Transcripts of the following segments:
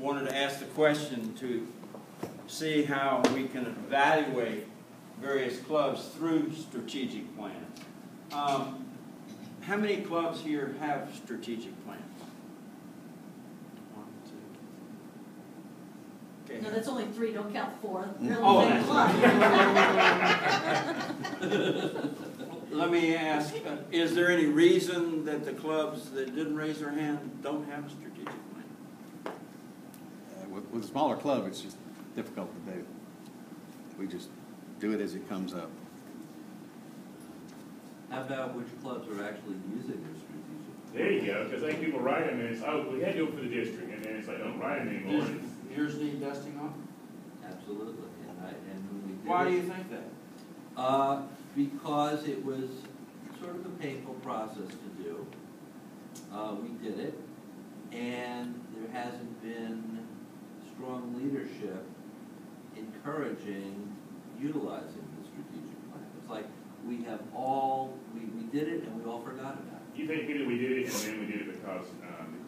wanted to ask the question to see how we can evaluate various clubs through strategic plans. How many clubs here have strategic plans? 1, 2. Okay. No, that's only 3. Don't count 4. Oh, that's right. Let me ask, is there any reason that the clubs that didn't raise their hand don't have a strategic plan? With a smaller club, it's just difficult to do. We just do it as it comes up. How about which clubs are actually using their strategic? There you go, because I think people write them and it's, oh, we had to do it for the district, and then it's like, don't write them anymore. Does yours need dusting on? Absolutely. And when we did Why do it, you think that? because it was sort of a painful process to do. We did it, and there hasn't been strong leadership encouraging utilizing the strategic plan. It's like we did it and we all forgot about it. You think either we did it and then we did it because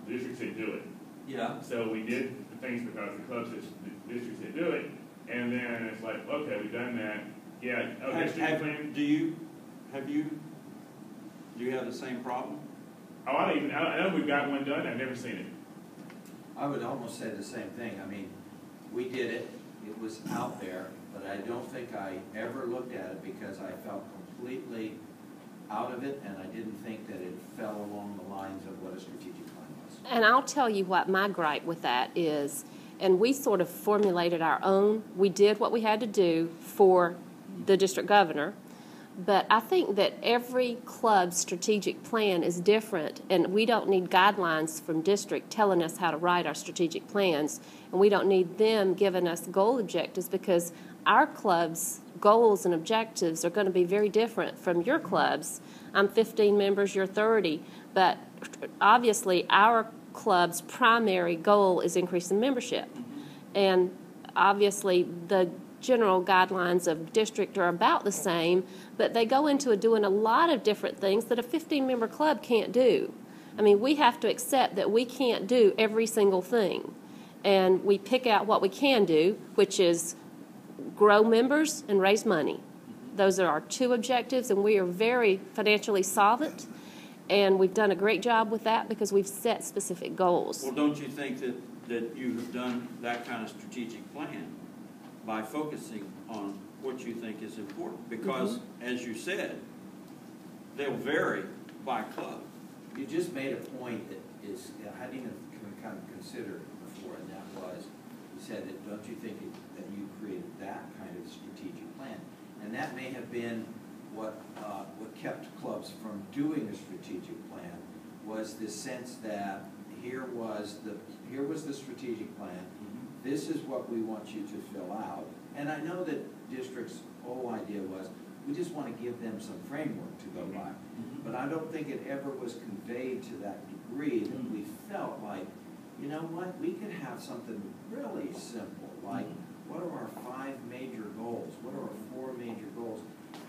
the district said do it. Yeah. So we did the things because the club said, the district said do it, and then it's like, okay, we've done that. Yeah. Oh, district plan. Do you have the same problem? Oh, I know we've got one done. I've never seen it. I would almost say the same thing. I mean, we did it. It was out there, but I don't think I ever looked at it because I felt completely out of it, and I didn't think that it fell along the lines of what a strategic plan was. And I'll tell you what my gripe with that is, and we sort of formulated our own. We did what we had to do for the district governor, but I think that every club's strategic plan is different, and we don't need guidelines from district telling us how to write our strategic plans, and we don't need them giving us goal objectives because our club's goals and objectives are going to be very different from your club's. I'm 15 members, you're 30, but obviously our club's primary goal is increasing membership, and obviously the general guidelines of district are about the same, but they go into doing a lot of different things that a 15-member club can't do. I mean, we have to accept that we can't do every single thing, and we pick out what we can do, which is grow members and raise money. Those are our 2 objectives, and we are very financially solvent, and we've done a great job with that because we've set specific goals. Well, don't you think that you have done that kind of strategic plan by focusing on what you think is important? Because, as you said, they'll vary by club. You just made a point that is I hadn't even kind of considered before, and that was, you said that don't you think that you created that kind of strategic plan, and that may have been what kept clubs from doing a strategic plan was this sense that here was the strategic plan. This is what we want you to fill out. And I know that district's whole idea was we just want to give them some framework to go by. But I don't think it ever was conveyed to that degree that we felt like, you know what, we could have something really simple, like what are our 5 major goals? What are our 4 major goals?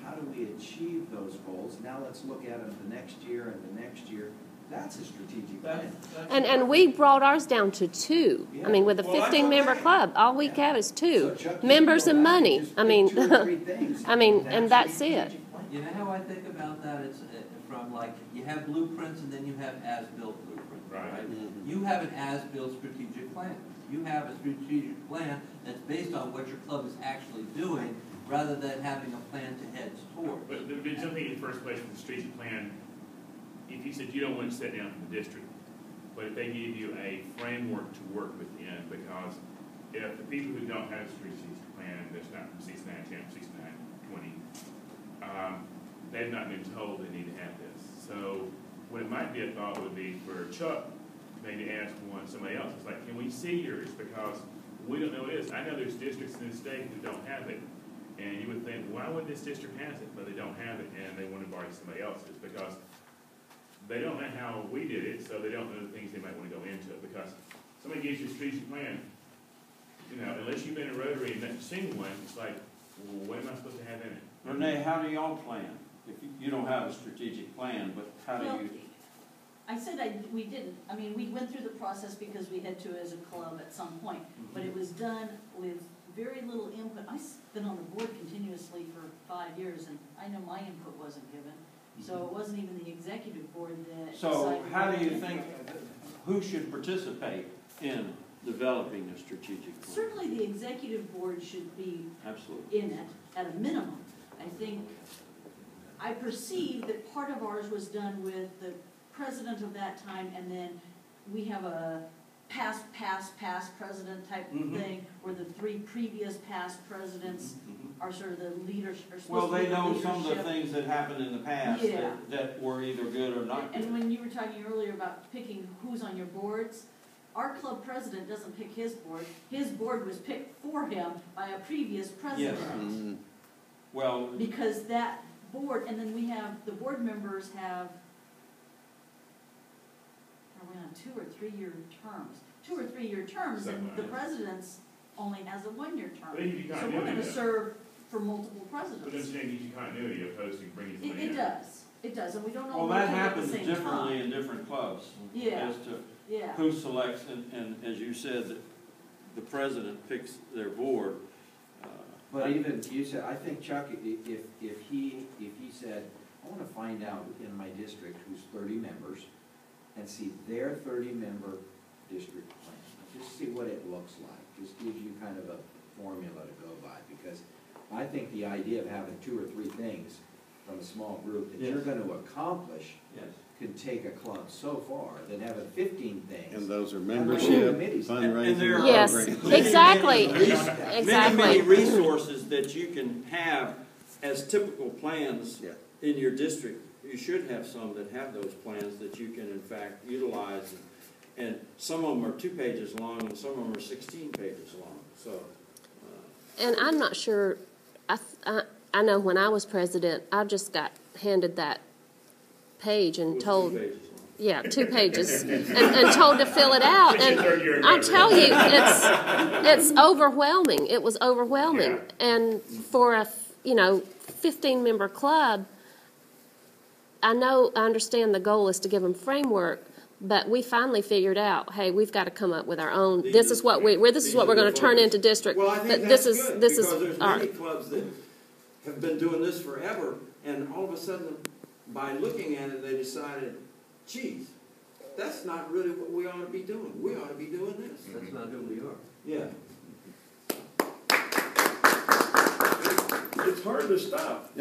How do we achieve those goals? Now let's look at them the next year and the next year. That's a strategic plan. And we brought ours down to 2. Yeah. I mean, with a 15-member club, all we have is 2 members and money. I mean, I mean, and that's it. You know how I think about that? It's from like you have blueprints and then you have as-built blueprints, right? You have an as-built strategic plan. You have a strategic plan that's based on what your club is actually doing, rather than having a plan to head toward. But there would be something in the first place with the strategic plan. If you said you don't want to set down from the district, but if they give you a framework to work within, because if the people who don't have a strategic plan, that's not from 6910, 6920, they've not been told they need to have this. So what it might be a thought would be for Chuck maybe ask somebody else. It's like, can we see yours? Because we don't know what it is. I know there's districts in the state who don't have it. And you would think, why would this district have it? But they don't have it, and they want to borrow somebody else's because they don't know how we did it, so they don't know the things they might want to go into it. Because somebody gives you a strategic plan, you know, unless you've been a Rotary and never seen one, it's like, well, what am I supposed to have in it? Renee, how do y'all plan? If you don't have a strategic plan, but how do you? I said we didn't. I mean, we went through the process because we had to as a club at some point, but it was done with very little input. I've been on the board continuously for 5 years, and I know my input wasn't given. So it wasn't even the executive board that So decided how what do you to think, who should participate in developing a strategic plan? Certainly, the executive board should be Absolutely. in it at a minimum. I perceive that part of ours was done with the president of that time, and then we have a past president type thing, where the 3 previous past presidents are sort of the leaders, are Well, supposed to be they the know leadership. some of the things that happened in the past Yeah. that were either good or not And good. when you were talking earlier about picking who's on your boards, our club president doesn't pick his board. His board was picked for him by a previous president. Mm-hmm. Well, Because that board, and then we have, the board members have, are we on 2 or 3 year terms? 2 or 3 year terms, and Something the like that. president's only has a 1 year term. But if you So we're continuity, gonna though. serve for multiple But presidents. don't you think gives you continuity opposed to bringing somebody It in? does, and we don't well, all that rotate at the happens same differently time. in different clubs. Yeah. As to Yeah, who selects, and as you said, the president picks their board. But even, you said, I think Chuck, if he said, I wanna find out in my district who's 30 members, and see their 30-member district plan, just see what it looks like, just gives you kind of a formula to go by, because I think the idea of having 2 or 3 things from a small group that you're Yes. gonna accomplish Yes. can take a club so far, than having 15 things. And those are And membership, committees. And there fundraising. are Yes, programs. exactly. Many Exactly. resources that you can have as typical plans Yeah. in your district. You should have some that have those plans that you can in fact utilize. And some of them are 2 pages long and some of them are 16 pages long, so. And I'm not sure, I know when I was president, I just got handed that page it and was told, 2 pages long. yeah, 2 pages, and told to fill it out. And I'll tell you, it's overwhelming. It was overwhelming. Yeah. And for a 15-member club, I understand the goal is to give them framework, but we finally figured out, hey, we've got to come up with our own. This is what we're going to turn into district. Well, I think But that's this is good, this is because there's our, many clubs that have been doing this forever, and all of a sudden, by looking at it, they decided, geez, that's not really what we ought to be doing. We ought to be doing this. That's not who we are. Yeah. It's hard to stop.